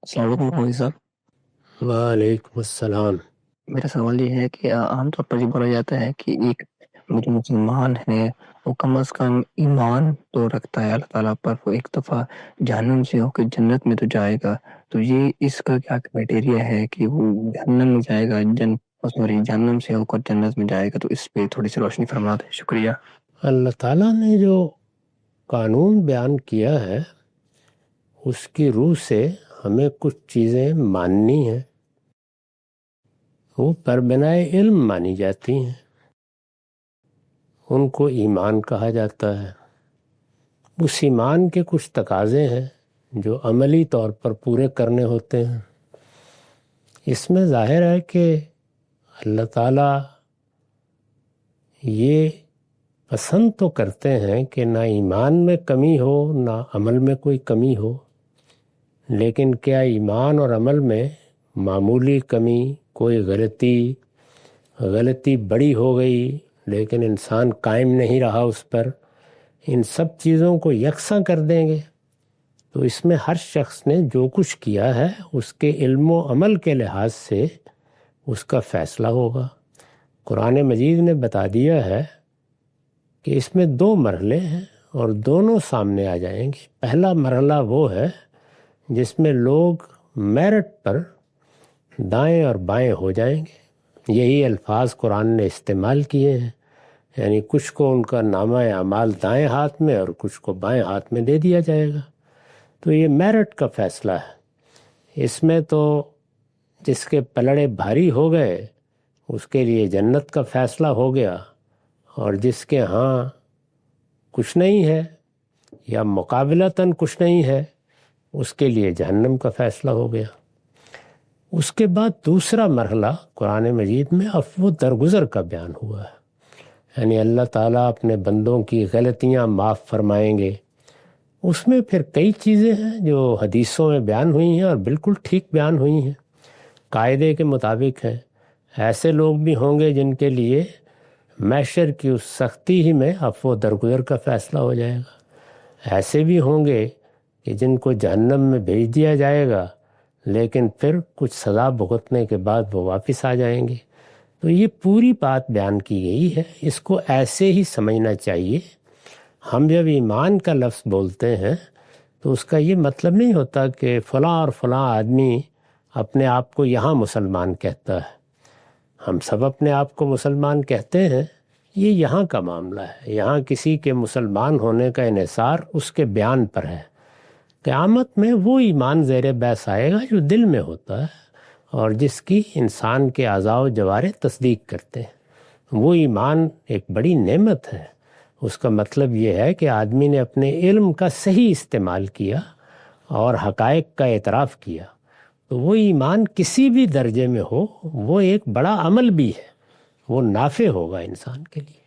السلام علیکم موئی صاحب. وعلیکم السلام. میرا سوال یہ ہے کہ عام طور پر یہ بولا جاتا ہے کہ ایک جو مسلمان ہے وہ کم از کم ایمان تو رکھتا ہے اللہ تعالیٰ پر، وہ ایک دفعہ جہنم سے ہو کے جنت میں تو جائے گا. تو یہ اس کا کیا کرائٹیریا ہے کہ وہ جہنم میں جائے گا، جہنم سے ہو کر جنت میں جائے گا؟ تو اس پہ تھوڑی سی روشنی فرما دیں، شکریہ. اللہ تعالیٰ نے جو قانون بیان کیا ہے اس کی روح سے ہمیں کچھ چیزیں ماننی ہیں، وہ پر بنائے علم مانی جاتی ہیں، ان کو ایمان کہا جاتا ہے. اس ایمان کے کچھ تقاضے ہیں جو عملی طور پر پورے کرنے ہوتے ہیں. اس میں ظاہر ہے کہ اللہ تعالیٰ یہ پسند تو کرتے ہیں کہ نہ ایمان میں کمی ہو نہ عمل میں کوئی کمی ہو، لیکن کیا ایمان اور عمل میں معمولی کمی، کوئی غلطی بڑی ہو گئی لیکن انسان قائم نہیں رہا اس پر، ان سب چیزوں کو یکساں کر دیں گے؟ تو اس میں ہر شخص نے جو کچھ کیا ہے اس کے علم و عمل کے لحاظ سے اس کا فیصلہ ہوگا. قرآن مجید نے بتا دیا ہے کہ اس میں 2 مرحلے ہیں اور دونوں سامنے آ جائیں گے. پہلا مرحلہ وہ ہے جس میں لوگ میرٹ پر دائیں اور بائیں ہو جائیں گے. یہی الفاظ قرآن نے استعمال کیے ہیں، یعنی کچھ کو ان کا نامہ اعمال دائیں ہاتھ میں اور کچھ کو بائیں ہاتھ میں دے دیا جائے گا. تو یہ میرٹ کا فیصلہ ہے. اس میں تو جس کے پلڑے بھاری ہو گئے اس کے لیے جنت کا فیصلہ ہو گیا، اور جس کے ہاں کچھ نہیں ہے یا مقابلتاً کچھ نہیں ہے اس کے لیے جہنم کا فیصلہ ہو گیا. اس کے بعد دوسرا مرحلہ قرآن مجید میں عفو درگزر کا بیان ہوا ہے، یعنی اللہ تعالیٰ اپنے بندوں کی غلطیاں معاف فرمائیں گے. اس میں پھر کئی چیزیں ہیں جو حدیثوں میں بیان ہوئی ہیں اور بالکل ٹھیک بیان ہوئی ہیں، قاعدے کے مطابق ہیں. ایسے لوگ بھی ہوں گے جن کے لیے محشر کی اس سختی ہی میں عفو درگزر کا فیصلہ ہو جائے گا. ایسے بھی ہوں گے کہ جن کو جہنم میں بھیج دیا جائے گا لیکن پھر کچھ سزا بھگتنے کے بعد وہ واپس آ جائیں گے. تو یہ پوری بات بیان کی گئی ہے، اس کو ایسے ہی سمجھنا چاہیے. ہم جب ایمان کا لفظ بولتے ہیں تو اس کا یہ مطلب نہیں ہوتا کہ فلاں اور فلاں آدمی اپنے آپ کو یہاں مسلمان کہتا ہے. ہم سب اپنے آپ کو مسلمان کہتے ہیں، یہ یہاں کا معاملہ ہے. یہاں کسی کے مسلمان ہونے کا انحصار اس کے بیان پر ہے. قیامت میں وہ ایمان زیر بحث آئے گا جو دل میں ہوتا ہے اور جس کی انسان کے اعضاء و جوارح تصدیق کرتے ہیں. وہ ایمان ایک بڑی نعمت ہے. اس کا مطلب یہ ہے کہ آدمی نے اپنے علم کا صحیح استعمال کیا اور حقائق کا اعتراف کیا. تو وہ ایمان کسی بھی درجے میں ہو، وہ ایک بڑا عمل بھی ہے، وہ نافع ہوگا انسان کے لیے.